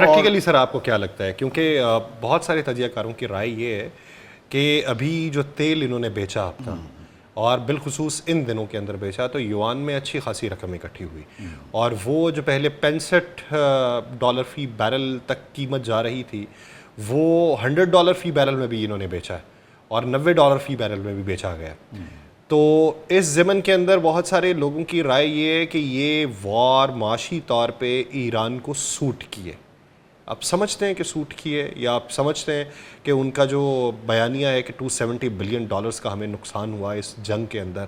Practically سر آپ کو کیا لگتا ہے، کیونکہ بہت سارے تجزیہ کاروں کی رائے یہ ہے کہ ابھی جو تیل انہوں نے بیچا اپنا اور بالخصوص ان دنوں کے اندر بیچا تو یوان میں اچھی خاصی رقم اکٹھی ہوئی، اور وہ جو پہلے $65 فی بیرل تک قیمت جا رہی تھی وہ $100 فی بیرل میں بھی انہوں نے بیچا ہے اور $90 فی بیرل میں بھی بیچا گیا۔ تو اس ضمن کے اندر بہت سارے لوگوں کی رائے یہ ہے کہ یہ وار معاشی طور پہ ایران کو سوٹ کیے۔ آپ سمجھتے ہیں کہ سوٹ کیے، یا آپ سمجھتے ہیں کہ ان کا جو بیانیہ ہے کہ $270 بلین کا ہمیں نقصان ہوا اس جنگ کے اندر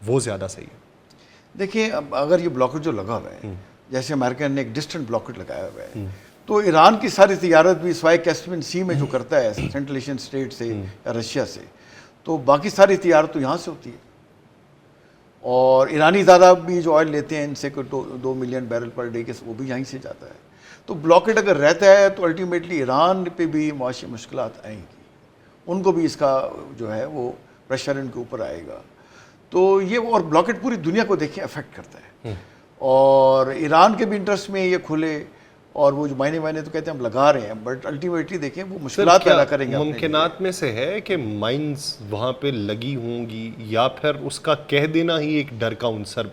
وہ زیادہ صحیح ہے؟ دیکھیں اب اگر یہ بلاکٹ جو لگا ہوا ہے، جیسے امریکہ نے ایک ڈسٹنٹ بلاکٹ لگایا ہوا ہے، تو ایران کی ساری تجارت بھی سوائے کیسپین سی میں جو کرتا ہے سینٹرل ایشین اسٹیٹ سے یا رشیا سے، تو باقی ساری تجارت تو یہاں سے ہوتی ہے، اور ایرانی زیادہ بھی جو آئل لیتے ہیں ان سے 2 ملین بیرل پر ڈے کے، وہ بھی یہیں سے جاتا ہے۔ تو بلاکٹ اگر رہتا ہے تو الٹیمیٹلی ایران پہ بھی معاشی مشکلات آئیں گی، ان کو بھی اس کا جو ہے وہ پریشر ان کے اوپر آئے گا۔ تو یہ اور بلاکٹ پوری دنیا کو دیکھیں افیکٹ کرتا ہے، اور ایران کے بھی انٹرسٹ میں یہ کھلے، اور وہ جو مہینے تو کہتے ہیں ہم لگا رہے ہیں، بٹ الٹیمیٹلی دیکھیں وہ مشکلات پیدا کریں گے۔ ممکنات میں سے ہے کہ مائنز وہاں پہ لگی ہوں گی، یا پھر اس کا کہہ دینا ہی ایک ڈر کا عنصر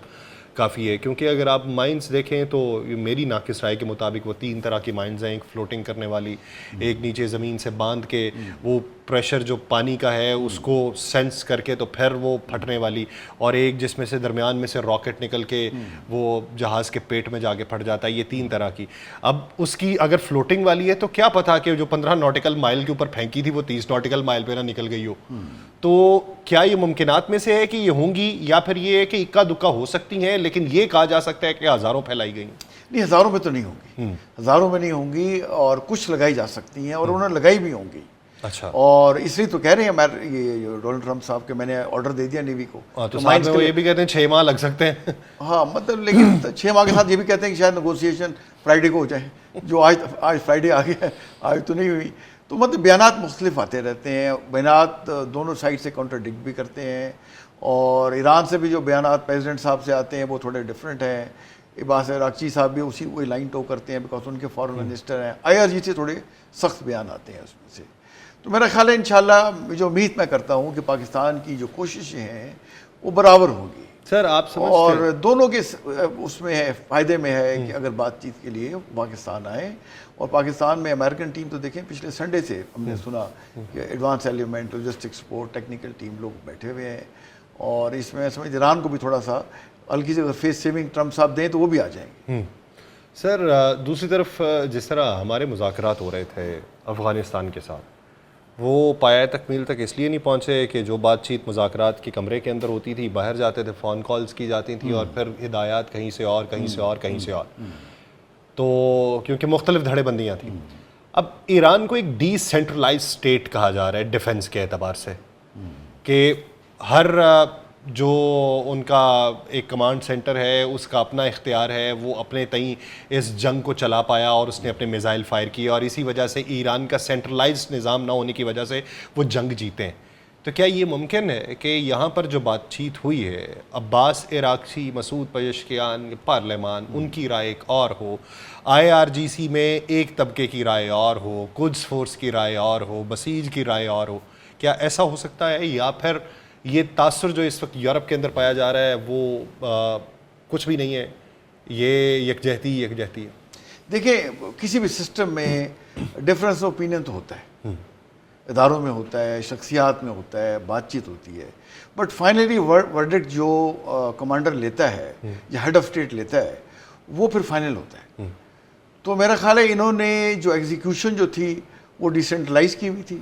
کافی ہے، کیونکہ اگر آپ مائنز دیکھیں تو میری ناقص رائے کے مطابق وہ 3 طرح کی مائنز ہیں، ایک فلوٹنگ کرنے والی، ایک نیچے زمین سے باندھ کے وہ پریشر جو پانی کا ہے اس کو سینس کر کے تو پھر وہ پھٹنے والی، اور ایک جس میں سے درمیان میں سے راکٹ نکل کے وہ جہاز کے پیٹ میں جا کے پھٹ جاتا ہے۔ یہ 3 طرح کی۔ اب اس کی اگر فلوٹنگ والی ہے تو کیا پتا کہ جو 15 نوٹیکل مائل کے اوپر پھینکی تھی وہ 30 نوٹیکل مائل پہ نہ نکل گئی ہو۔ تو کیا یہ ممکنات میں سے ہے کہ یہ ہوں گی، یا پھر یہ ہے کہ اکا دکا ہو سکتی ہیں، لیکن یہ کہا جا سکتا ہے کہ ہزاروں پھیلائی گئی؟ نہیں، ہزاروں میں تو نہیں ہوں گی، ہزاروں میں نہیں ہوں گی، اور کچھ لگائی جا سکتی ہیں، اور انہوں نے لگائی بھی ہوں گی۔ اچھا، اور اور اس لیے تو کہہ رہے ہیں یہ ڈونلڈ ٹرمپ صاحب کے میں نے آرڈر دے دیا نیوی کو، تو ساتھ میں یہ بھی کہتے ہیں 6 ماہ لگ سکتے ہیں۔ ہاں مطلب، لیکن 6 ماہ کے ساتھ یہ بھی کہتے ہیں کہ شاید نیگوسیشن فرائیڈے کو ہو جائے، جو آج فرائیڈے آ گیا ہے، آج تو نہیں ہوئی۔ تو مطلب بیانات مختلف آتے رہتے ہیں، بیانات دونوں سائڈ سے کانٹراڈکٹ بھی کرتے ہیں، اور ایران سے بھی جو بیانات پریزیڈنٹ صاحب سے آتے ہیں وہ تھوڑے ڈفرینٹ ہیں۔ عباس عراقچی صاحب بھی وہی لائن ٹو کرتے ہیں، بیکاز ان کے فارن منسٹر ہیں۔ IRG سے تھوڑے سخت بیان آتے ہیں اس میں سے۔ تو میرا خیال ہے انشاءاللہ جو امید میں کرتا ہوں کہ پاکستان کی جو کوششیں ہیں وہ برابر ہوں گی سر، آپ سمجھتے ہیں اور دونوں کے اس میں ہے، فائدے میں ہے کہ اگر بات چیت کے لیے پاکستان آئے، اور پاکستان میں امریکن ٹیم تو دیکھیں پچھلے سنڈے سے ہم نے سنا کہ advance element, logistic support, technical team لوگ بیٹھے ہوئے ہیں، اور اس میں سمجھ ایران کو بھی تھوڑا سا ہلکی سے فیس سیونگ ٹرمپ صاحب دیں تو وہ بھی آ جائیں گے۔ سر دوسری طرف جس طرح ہمارے مذاکرات ہو رہے تھے افغانستان کے ساتھ، وہ پایہ تکمیل تک اس لیے نہیں پہنچے کہ جو بات چیت مذاکرات کے کمرے کے اندر ہوتی تھی، باہر جاتے تھے، فون کالز کی جاتی تھیں، اور پھر ہدایات کہیں سے اور کہیں سے اور کہیں سے اور، تو کیونکہ مختلف دھڑے بندیاں تھیں۔ اب ایران کو ایک ڈی سینٹرلائز اسٹیٹ کہا جا رہا ہے ڈیفنس کے اعتبار سے، کہ ہر جو ان کا ایک کمانڈ سینٹر ہے اس کا اپنا اختیار ہے، وہ اپنے تئیں اس جنگ کو چلا پایا اور اس نے اپنے میزائل فائر کیے، اور اسی وجہ سے ایران کا سینٹرلائزڈ نظام نہ ہونے کی وجہ سے وہ جنگ جیتے ہیں۔ تو کیا یہ ممکن ہے کہ یہاں پر جو بات چیت ہوئی ہے، عباس عراقچی، مسعود پزشکیان، پارلیمان، ان کی رائے ایک اور ہو، IRGC میں ایک طبقے کی رائے اور ہو، قدس فورس کی رائے اور ہو، بسیج کی رائے اور ہو، کیا ایسا ہو سکتا ہے؟ یا پھر یہ تاثر جو اس وقت یورپ کے اندر پایا جا رہا ہے وہ کچھ بھی نہیں ہے، یہ یکجہتی ہے؟ دیکھیں کسی بھی سسٹم میں ڈفرینس آف اوپینین تو ہوتا ہے، اداروں میں ہوتا ہے، شخصیات میں ہوتا ہے، بات چیت ہوتی ہے، بٹ فائنلی ورڈکٹ جو کمانڈر لیتا ہے یا ہیڈ آف اسٹیٹ لیتا ہے وہ پھر فائنل ہوتا ہے۔ تو میرا خیال ہے انہوں نے جو ایگزیکیوشن جو تھی وہ ڈیسینٹرلائز کی ہوئی تھی،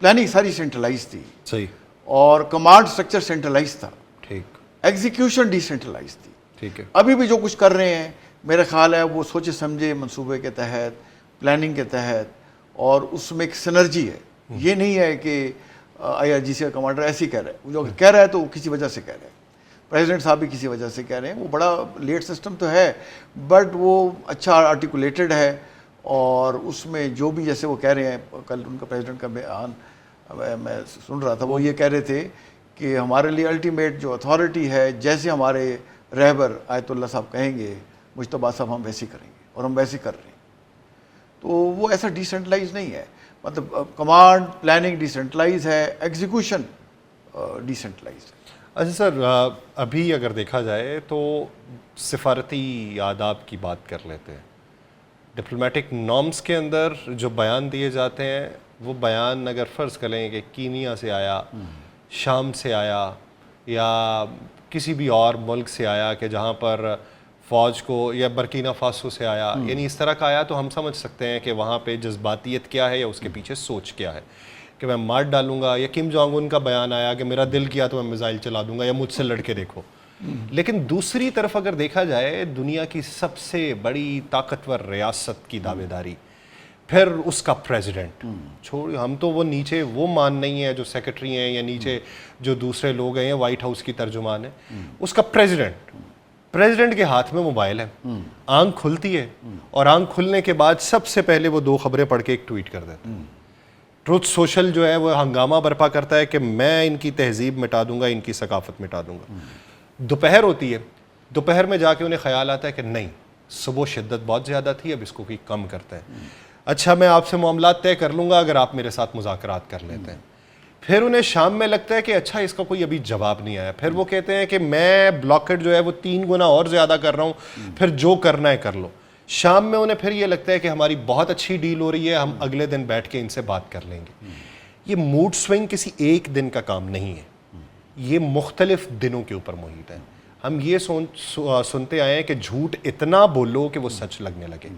پلاننگ ساری سینٹرلائز تھی، صحیح، اور کمانڈ سٹرکچر سینٹرلائز تھا، ٹھیک، ایگزیکیوشن ڈیسینٹرلائز تھی۔ ٹھیک ہے، ابھی بھی جو کچھ کر رہے ہیں میرا خیال ہے وہ سوچے سمجھے منصوبے کے تحت، پلاننگ کے تحت، اور اس میں ایک سنرجی ہے۔ یہ نہیں ہے کہ IRGC کا کمانڈر ایسے ہی کہہ رہا ہے، جو کہہ رہا ہے تو وہ کسی وجہ سے کہہ رہا ہے، پریزیڈنٹ صاحب بھی کسی وجہ سے کہہ رہے ہیں۔ وہ بڑا لیٹ سسٹم تو ہے بٹ وہ اچھا آرٹیکولیٹڈ ہے، اور اس میں جو بھی جیسے وہ کہہ رہے ہیں، کل ان کا پریزیڈنٹ کا بیان میں سن رہا تھا، وہ یہ کہہ رہے تھے کہ ہمارے لیے الٹیمیٹ جو اتھارٹی ہے، جیسے ہمارے رہبر آیت اللہ صاحب کہیں گے، مجتبیٰ صاحب، ہم ویسے کریں گے، اور ہم ویسے کر رہے ہیں۔ تو وہ ایسا ڈیسینٹرلائز نہیں ہے. مطلب کمانڈ پلاننگ ڈیسینٹرلائز ہے, ایگزیکیوشن ڈیسینٹرلائز ہے. اچھا سر, ابھی اگر دیکھا جائے تو سفارتی آداب کی بات کر لیتے ہیں. ڈپلومیٹک نارمز کے اندر جو بیان دیے جاتے ہیں وہ بیان اگر فرض کریں کہ کینیا سے آیا, شام سے آیا, یا کسی بھی اور ملک سے آیا کہ جہاں پر فوج کو, یا برکینا فاسو سے آیا, یعنی اس طرح کا آیا, تو ہم سمجھ سکتے ہیں کہ وہاں پہ جذباتیت کیا ہے یا اس کے پیچھے سوچ کیا ہے کہ میں مار ڈالوں گا. یا کم جونگ ان کا بیان آیا کہ میرا دل کیا تو میں میزائل چلا دوں گا یا مجھ سے لڑ کے دیکھو. لیکن دوسری طرف اگر دیکھا جائے دنیا کی سب سے بڑی طاقتور ریاست کی دعوے داری, پھر اس کا پریزیڈنٹ چھوڑ, ہم تو وہ نیچے وہ مان نہیں ہے جو سیکرٹری ہیں یا نیچے جو دوسرے لوگ ہیں وائٹ ہاؤس کی ترجمان ہیں, اس کا پریزیڈنٹ کے ہاتھ میں موبائل ہے, آنکھ کھلتی ہے اور آنکھ کھلنے کے بعد سب سے پہلے وہ 2 خبریں پڑھ کے ایک ٹویٹ کر دیتا ہے. ٹروتھ سوشل جو ہے وہ ہنگامہ برپا کرتا ہے کہ میں ان کی تہذیب مٹا دوں گا, ان کی ثقافت مٹا دوں گا. دوپہر ہوتی ہے, دوپہر میں جا کے انہیں خیال آتا ہے کہ نہیں, صبح شدت بہت زیادہ تھی, اب اس کو کوئی کم کرتا ہے. اچھا میں آپ سے معاملات طے کر لوں گا اگر آپ میرے ساتھ مذاکرات کر لیتے ہیں. پھر انہیں شام میں لگتا ہے کہ اچھا اس کا کوئی ابھی جواب نہیں آیا, پھر وہ کہتے ہیں کہ میں بلاکٹ جو ہے وہ 3 گنا اور زیادہ کر رہا ہوں, پھر جو کرنا ہے کر لو. شام میں انہیں پھر یہ لگتا ہے کہ ہماری بہت اچھی ڈیل ہو رہی ہے, ہم اگلے دن بیٹھ کے ان سے بات کر لیں گے. یہ موڈ سوئنگ کسی ایک دن کا کام نہیں ہے, یہ مختلف دنوں کے اوپر محیط ہے. ہم یہ سنتے آئے ہیں کہ جھوٹ اتنا بولو کہ وہ سچ لگنے لگے,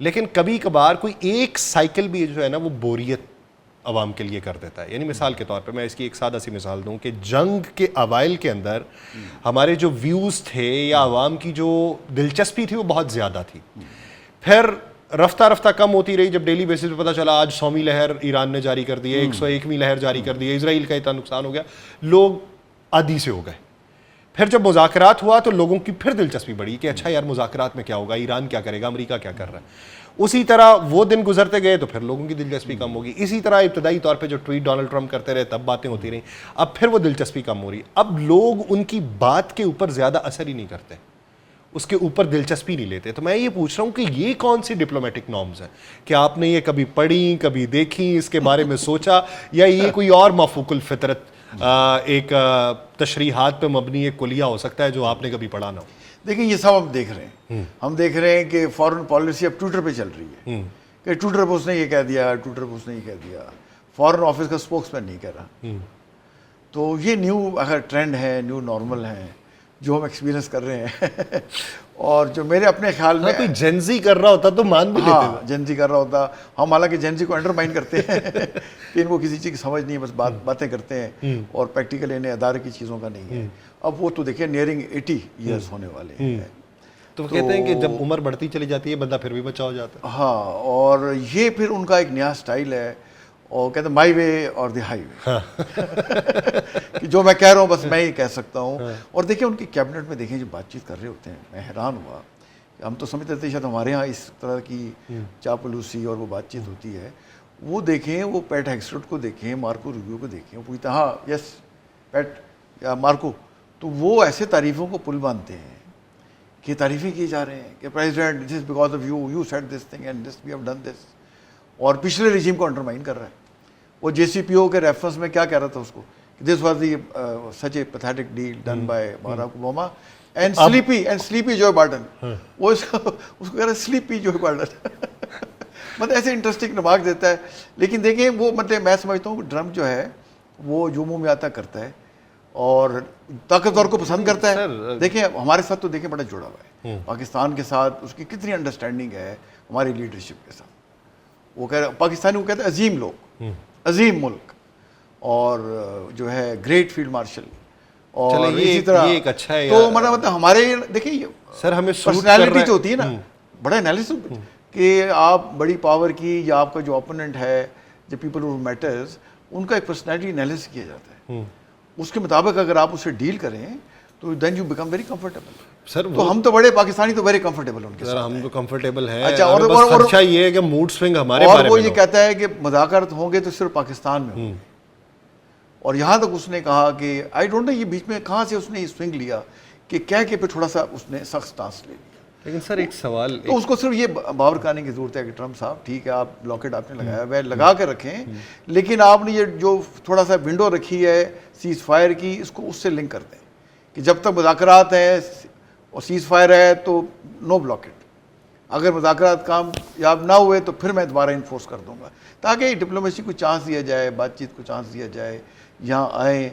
لیکن کبھی کبھار کوئی ایک سائیکل بھی جو ہے نا وہ بوریت عوام کے لیے کر دیتا ہے. یعنی مثال کے طور پہ میں اس کی ایک سادہ سی مثال دوں کہ جنگ کے اوائل کے اندر ہمارے جو ویوز تھے یا عوام کی جو دلچسپی تھی وہ بہت زیادہ تھی. پھر رفتہ رفتہ کم ہوتی رہی جب ڈیلی بیسس پہ پتہ چلا آج 100ویں لہر ایران نے جاری کر دی ہے, 101ویں لہر جاری کر دی ہے, اسرائیل کا اتنا نقصان ہو گیا, لوگ عادی سے ہو گئے. پھر جب مذاکرات ہوا تو لوگوں کی پھر دلچسپی بڑھی کہ اچھا یار مذاکرات میں کیا ہوگا, ایران کیا کرے گا, امریکہ کیا کر رہا ہے. اسی طرح وہ دن گزرتے گئے تو پھر لوگوں کی دلچسپی کم ہوگی. اسی طرح ابتدائی طور پہ جو ٹویٹ ڈونلڈ ٹرمپ کرتے رہے تب باتیں ہوتی رہیں, اب پھر وہ دلچسپی کم ہو رہی. اب لوگ ان کی بات کے اوپر زیادہ اثر ہی نہیں کرتے, اس کے اوپر دلچسپی نہیں لیتے. تو میں یہ پوچھ رہا ہوں کہ یہ کون سی ڈپلومیٹک نارمز ہیں؟ کہ آپ نے یہ کبھی پڑھی, کبھی دیکھی, اس کے بارے میں سوچا, یا یہ کوئی اور مافوق الفطرت ایک تشریحات پہ مبنی ایک کلیہ ہو سکتا ہے جو آپ نے کبھی پڑھا نہ ہو؟ دیکھیں یہ سب ہم دیکھ رہے ہیں, ہم دیکھ رہے ہیں کہ فارن پالیسی اب ٹویٹر پہ چل رہی ہے کہ ٹویٹر پہ اس نے یہ کہہ دیا, ٹویٹر پہ اس نے یہ کہہ دیا, فارن آفس کا اسپوکس مین نہیں کہہ رہا. تو یہ نیو اگر ٹرینڈ ہے, نیو نارمل ہے جو ہم ایکسپیرینس کر رہے ہیں. اور جو میرے اپنے خیال میں کوئی جنزی کر رہا ہوتا تو مان بھی لیتے. ہاں جنزی کر رہا ہوتا, ہم حالانکہ جنزی کو انڈرمائن کرتے ہیں کہ ان کو کسی چیز کی سمجھ نہیں ہے, بس باتیں کرتے ہیں اور پریکٹیکل انہیں ادارے کی چیزوں کا نہیں ہے. اب وہ تو دیکھیں نیئرنگ 80 ایئرس ہونے والے ہیں. تو کہتے ہیں کہ جب عمر بڑھتی چلی جاتی ہے بندہ پھر بھی بچہ ہو جاتا ہے. ہاں, اور یہ پھر ان کا ایک نیا سٹائل ہے, اور کہتے ہیں مائی وے اور دی ہائی وے, کہ جو میں کہہ رہا ہوں بس میں ہی کہہ سکتا ہوں. اور دیکھیں ان کی کیبنٹ میں دیکھیں جو بات چیت کر رہے ہوتے ہیں, میں حیران ہوا. ہم تو سمجھتے تھے شاید ہمارے ہاں اس طرح کی چاپلوسی اور وہ بات چیت ہوتی ہے. وہ دیکھیں, وہ پیٹ ہیگسٹروٹ کو دیکھیں, مارکو روبیو کو دیکھیں, وہ پوچھتے ہیں ہاں یس پیٹ یا مارکو, تو وہ ایسے تعریفوں کو پل باندھتے ہیں کہ تعریفیں کیے جا رہے ہیں کہ president this is because of you, you said this thing and this we have done this, اور پچھلے رجیم کو انڈرمائن کر رہا ہے. وہ جے سی پی او کے ریفرنس میں کیا کہہ رہا تھا اس کو, this was the such a pathetic deal done by Barack Obama and sleepy Joe Biden. وہ اس کو کہہ رہا ہے سلیپی جو بائیڈن. مطلب ایسے انٹرسٹنگ نماز دیتا ہے. لیکن دیکھیں وہ مطلب میں سمجھتا ہوں ٹرمپ جو ہے وہ جو منہ میں آتا کرتا ہے اور طاقتور کو پسند کرتا ہے. دیکھیں ہمارے ساتھ تو دیکھیں بڑا جڑا ہوا ہے پاکستان کے ساتھ, اس کی کتنی انڈرسٹینڈنگ ہے ہماری لیڈرشپ کے ساتھ. وہ کہہ رہا پاکستانی کو کہتے ہیں عظیم لوگ, عظیم ملک, اور جو ہے گریٹ فیلڈ مارشل, اور اسی طرح یہ ایک اچھا ہے. تو مطلب ہمارے دیکھیں سر ہمیں پرسنالٹی جو ہوتی ہے نا, بڑا انالیسس کہ آپ بڑی پاور کی یا آپ کا جو اپوننٹ ہے, جو پیپل ہو میٹرز, ان کا ایک پرسنالٹی انالیسس کیا جاتا ہے. اس کے مطابق اگر آپ اسے ڈیل کریں تو then you become very comfortable. Sir تو ہم تو بڑے پاکستانی تو ویری کمفرٹیبل ان کے ساتھ. ہم تو کمفرٹیبل ہیں. اچھا, اور اچھا یہ ہے کہ موڈ سوئنگ ہمارے بارے میں, اور وہ یہ کہتا ہے کہ مذاکرات ہوں گے تو صرف پاکستان میں ہوں. اور یہاں تک اس نے کہا کہ آئی ڈونٹ نو یہ بیچ میں کہاں سے اس نے یہ سوئنگ لیا کہ کہہ کے پھر تھوڑا سا اس نے سخت سٹانس لے لیا. لیکن سر ایک سوال تو اس کو صرف یہ باور کرنے کی ضرورت ہے کہ ٹرمپ صاحب ٹھیک ہے آپ بلاکیڈ آپ نے لگایا ہوا ہے لگا کے رکھیں، لیکن آپ نے یہ جو تھوڑا سا ونڈو رکھی ہے سیز فائر کی اس کو اس سے لنک کر دیں کہ جب تک مذاکرات ہیں اور سیز فائر ہے تو نو بلاکیڈ، اگر مذاکرات کامیاب نہ ہوئے تو پھر میں دوبارہ انفورس کر دوں گا، تاکہ ڈپلومیسی کو چانس دیا جائے، بات چیت کو چانس دیا جائے، یہاں آئیں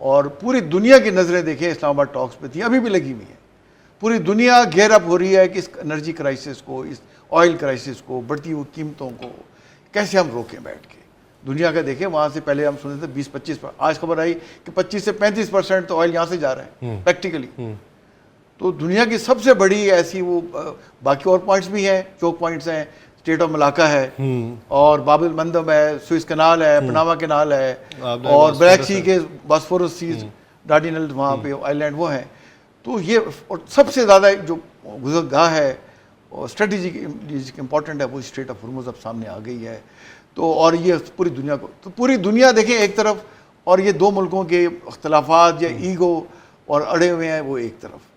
اور پوری دنیا کی نظریں دیکھیں اسلام آباد ٹاکس پہ تھی ابھی بھی لگی ہوئی ہیں، پوری دنیا گیئر اپ ہو رہی ہے کہ اس انرجی کرائسس کو، اس آئل کرائسس کو، بڑھتی ہوئی قیمتوں کو کیسے ہم روکیں بیٹھ کے۔ دنیا کا دیکھیں وہاں سے پہلے ہم سنتے تھے 20-25، آج خبر آئی کہ 25 سے 35% تو آئل یہاں سے جا رہا ہے پریکٹیکلی۔ تو دنیا کی سب سے بڑی ایسی وہ باقی اور پوائنٹس بھی ہیں، چوک پوائنٹس ہیں، اسٹیٹ آف ملاکا ہے اور باب المندب ہے، سوئس کنال ہے، پناما کنال ہے اور بلیک سی کے باسفورس سیز ڈارڈینل وہاں پہ آئی لینڈ وہ ہیں۔ تو یہ اور سب سے زیادہ جو گزرگاہ ہے اور اسٹریٹجک امپورٹنٹ ہے وہ اسٹریٹ آف ہرمز اب سامنے آ گئی ہے۔ تو اور یہ پوری دنیا کو، تو پوری دنیا دیکھیں ایک طرف اور یہ دو ملکوں کے اختلافات یا ایگو اور اڑے ہوئے ہیں وہ ایک طرف۔